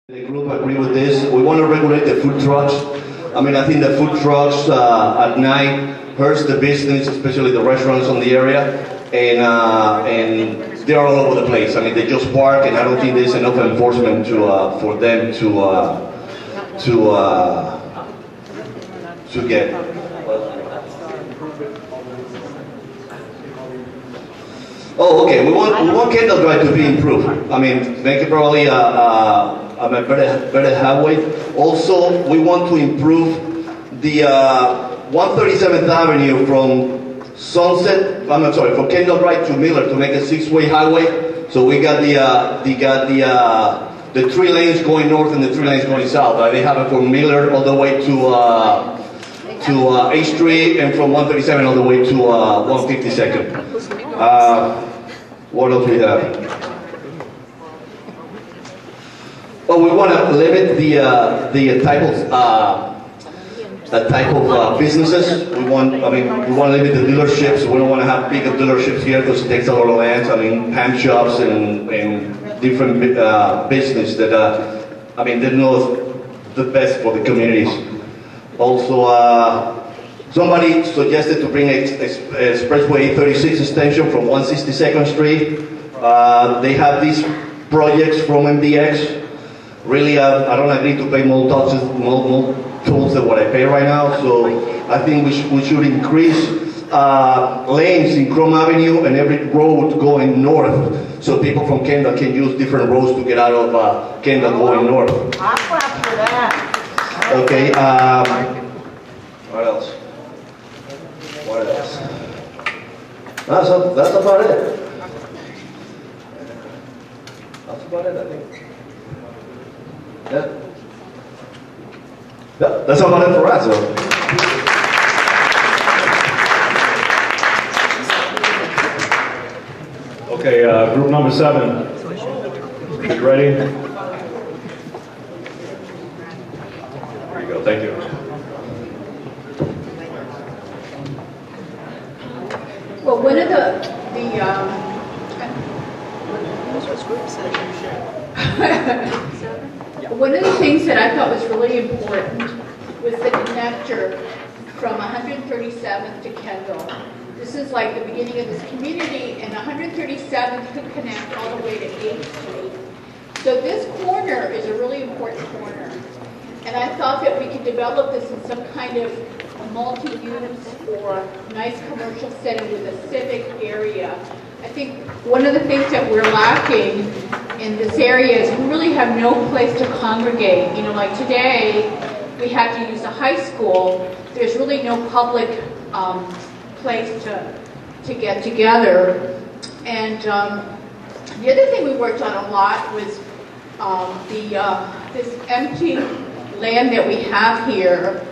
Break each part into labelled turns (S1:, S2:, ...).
S1: The group agree with this. We want to regulate the food trucks. I mean, I think the food trucks at night hurts the business, especially the restaurants on the area, and they're all over the place. I mean, they just park, and I don't think there's enough enforcement for them to get. Oh, okay. We want Kendall Drive to be improved. I mean, make it probably a better highway. Also, we want to improve the 137th Avenue from Sunset. From Kendall Drive to Miller to make a six-way highway. So we got the 3 lanes going north and the 3 lanes going south. They have it from Miller all the way to H Street, and from 137 all the way to 152nd. What else we have? Well, we want to limit the type of businesses. We want to limit the dealerships. We don't want to have bigger dealerships here because it takes a lot of land. I mean, ham shops and different business that they're not the best for the communities. Also, somebody suggested to bring Expressway 36 extension from 162nd Street. They have these projects from MDX. Really, I don't agree to pay more tolls than what I pay right now. So I think we should increase lanes in Chrome Avenue and every road going north, so people from Kendall can use different roads to get out of Kendall going north.
S2: I'll clap for that.
S1: Okay. What else? What else? That's about it. That's about it, I think. Yeah. Yeah, that's about it for us. So.
S3: Okay, group number 7. You ready? There you go. Thank you.
S4: Well, one of one of the things that I thought was really important was the connector from 137th to Kendall. This is like the beginning of this community, and 137th could connect all the way to 8th Street. So this corner is a really important corner. And I thought that we could develop this in some kind of multi-units or nice commercial setting with a civic area. I think one of the things that we're lacking in this area is we really have no place to congregate. You know, like today, we had to use a high school. There's really no public place to get together. And the other thing we worked on a lot was this empty land that we have here.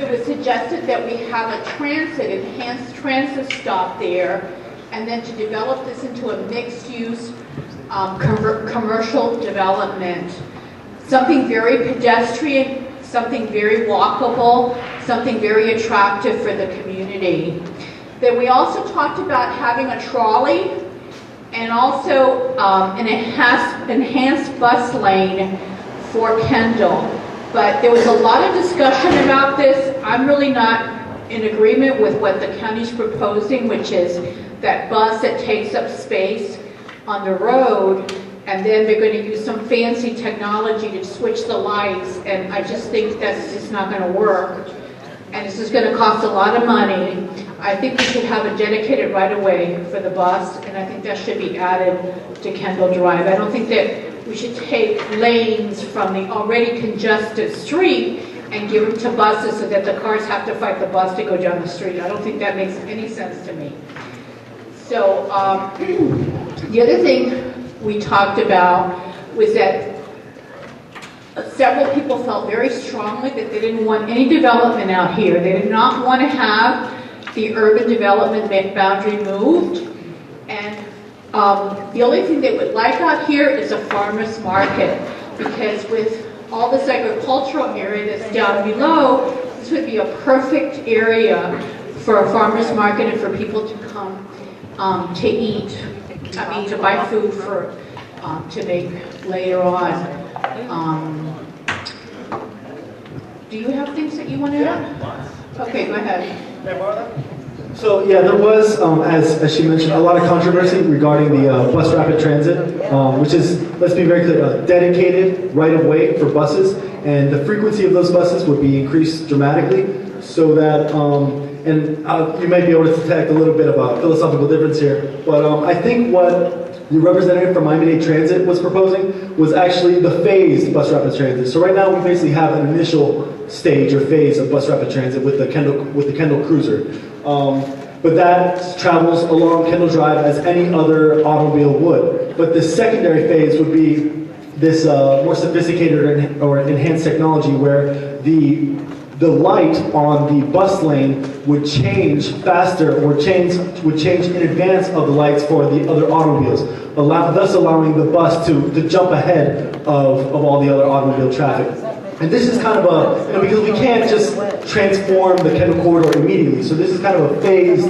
S4: It was suggested that we have a enhanced transit stop there, and then to develop this into a mixed-use commercial development. Something very pedestrian, something very walkable, something very attractive for the community. Then we also talked about having a trolley and also an enhanced bus lane for Kendall. But there was a lot of discussion about this. I'm really not in agreement with what the county's proposing, which is that bus that takes up space on the road, and then they're going to use some fancy technology to switch the lights, and I just think that's just not going to work. And this is going to cost a lot of money. I think we should have a dedicated right-of-way for the bus, and I think that should be added to Kendall Drive. I don't think that we should take lanes from the already congested street and give them to buses so that the cars have to fight the bus to go down the street. I don't think that makes any sense to me. So the other thing we talked about was that several people felt very strongly that they didn't want any development out here. They did not want to have the urban development boundary moved. And the only thing they would like out here is a farmer's market, because with all this agricultural area that's down below, this would be a perfect area for a farmer's market and for people to come to eat, to buy food for to make later on. Do you have things that you want to add? Okay, go ahead.
S5: So yeah, there was, as she mentioned, a lot of controversy regarding the bus rapid transit, which is, let's be very clear, a dedicated right-of-way for buses, and the frequency of those buses would be increased dramatically, so that, you might be able to detect a little bit of a philosophical difference here, but I think what the representative from Miami-Dade Transit was proposing was actually the phased bus rapid transit. So right now we basically have an initial stage or phase of bus rapid transit with the Kendall Cruiser. But that travels along Kendall Drive as any other automobile would. But the secondary phase would be this more sophisticated or enhanced technology where the light on the bus lane would change faster or would change in advance of the lights for the other automobiles, thus allowing the bus to jump ahead of all the other automobile traffic. And this is kind of because we can't just transform the Kendall corridor immediately. So this is kind of a phased,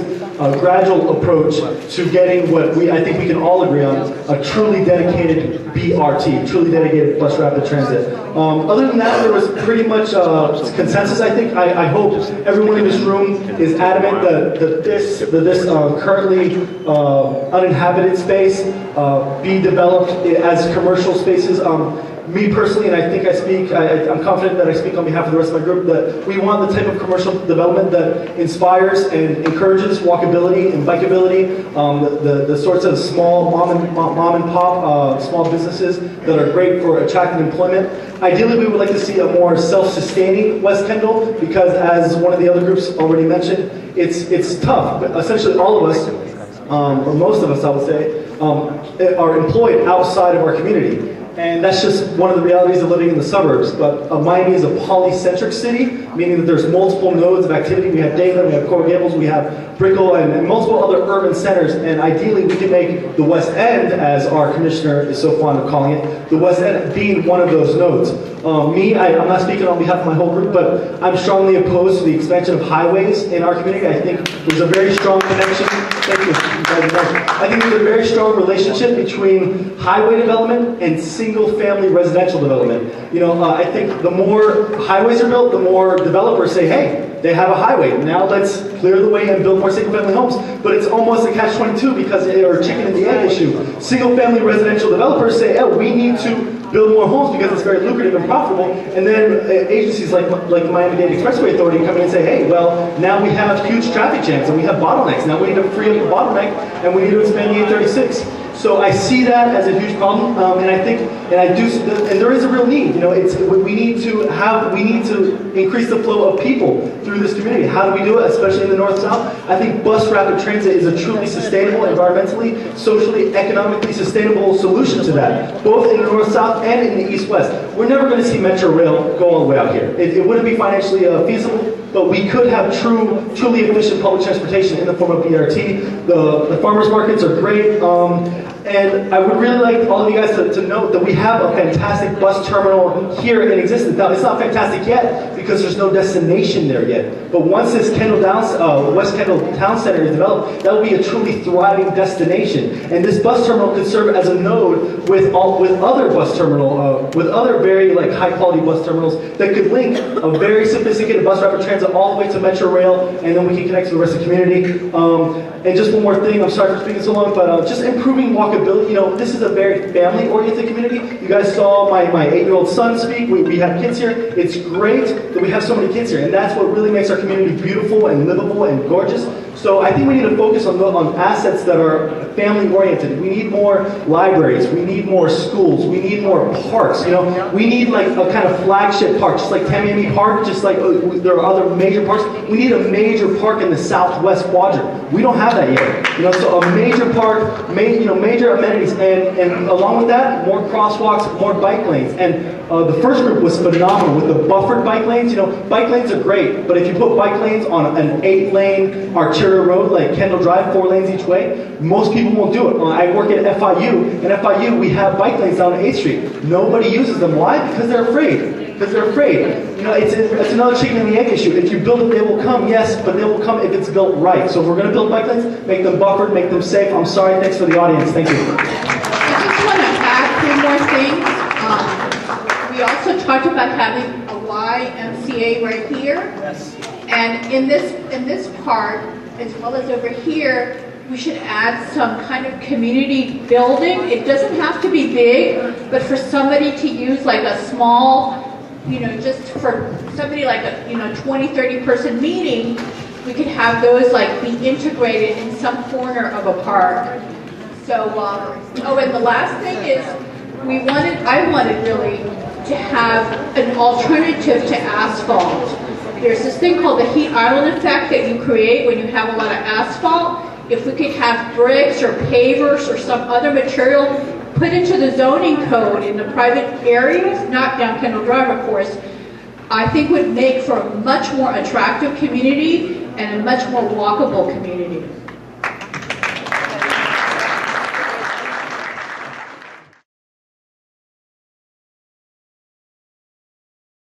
S5: gradual approach to getting what I think we can all agree on, a truly dedicated BRT, truly dedicated bus rapid transit. Other than that, there was pretty much consensus, I think. I hope everyone in this room is adamant that this currently uninhabited space be developed as commercial spaces. Me personally, and I think I'm confident that I speak on behalf of the rest of my group, that we want the type of commercial development that inspires and encourages walkability and bikeability, the sorts of small mom and pop small businesses that are great for attracting employment. Ideally, we would like to see a more self-sustaining West Kendall, because as one of the other groups already mentioned, it's tough. But essentially all of us, or most of us I would say, are employed outside of our community. And that's just one of the realities of living in the suburbs. But Miami is a polycentric city, meaning that there's multiple nodes of activity. We have Dadeland, we have Coral Gables, we have Brickell, and multiple other urban centers. And ideally, we can make the West End, as our commissioner is so fond of calling it, the West End being one of those nodes. I'm not speaking on behalf of my whole group, but I'm strongly opposed to the expansion of highways in our community. I think there's a very strong connection. Thank you. I think there's a very strong relationship between highway development and single-family residential development. I think the more highways are built, the more developers say, hey, they have a highway. Now let's clear the way and build more single-family homes. But it's almost a catch-22 because or chicken and the egg issue. Single-family residential developers say, oh, we need to build more homes because it's very lucrative and profitable. And then agencies like the Miami-Dade Expressway Authority come in and say, hey, well, now we have huge traffic jams and we have bottlenecks. Now we need to free up the bottleneck and we need to expand the 836. So I see that as a huge problem, and there is a real need. We need to increase the flow of people through this community. How do we do it, especially in the north-south? I think bus rapid transit is a truly sustainable, environmentally, socially, economically sustainable solution to that, both in the north-south and in the east-west. We're never going to see Metro Rail go all the way out here. It wouldn't be financially feasible. But we could have truly efficient public transportation in the form of BRT. The farmers markets are great. And I would really like all of you guys to note that we have a fantastic bus terminal here in existence. Now, it's not fantastic yet because there's no destination there yet. But once this West Kendall Town Center is developed, that will be a truly thriving destination. And this bus terminal could serve as a node with other very high quality bus terminals that could link a very sophisticated bus rapid transit all the way to Metro Rail, and then we can connect to the rest of the community. And just one more thing, I'm sorry for speaking so long, but just improving walkability. This is a very family-oriented community. You guys saw my 8-year-old son speak. We have kids here. It's great that we have so many kids here, and that's what really makes our community beautiful and livable and gorgeous. So I think we need to focus on assets that are family-oriented. We need more libraries. We need more schools. We need more parks. We need like a kind of flagship park, just like Tamiami Park, just like there are other major parks. We need a major park in the southwest quadrant. We don't have that yet. So a major park, major amenities, and along with that, more crosswalks, more bike lanes. And the first group was phenomenal with the buffered bike lanes. Bike lanes are great, but if you put bike lanes on an 8-lane arterial road like Kendall Drive, 4 lanes each way, most people won't do it. I work at FIU. In FIU, we have bike lanes down 8th Street. Nobody uses them. Why? Because they're afraid. It's another chicken and the egg issue. If you build it, they will come, yes, but they will come if it's built right. So if we're going to build bike lanes, make them buffered, make them safe. I'm sorry, thanks for the audience. Thank you.
S4: I just want to add talked about having a YMCA right here. And in this part, as well as over here, we should add some kind of community building. It doesn't have to be big, but for somebody to use like a small, just for somebody like a, 20, 30 person meeting, we could have those like be integrated in some corner of a park. So, oh, and the last thing is, I wanted really to have an alternative to asphalt. There's this thing called the heat island effect that you create when you have a lot of asphalt. If we could have bricks or pavers or some other material put into the zoning code in the private areas, not down Kendall Drive, of course, I think would make for a much more attractive community and a much more walkable community.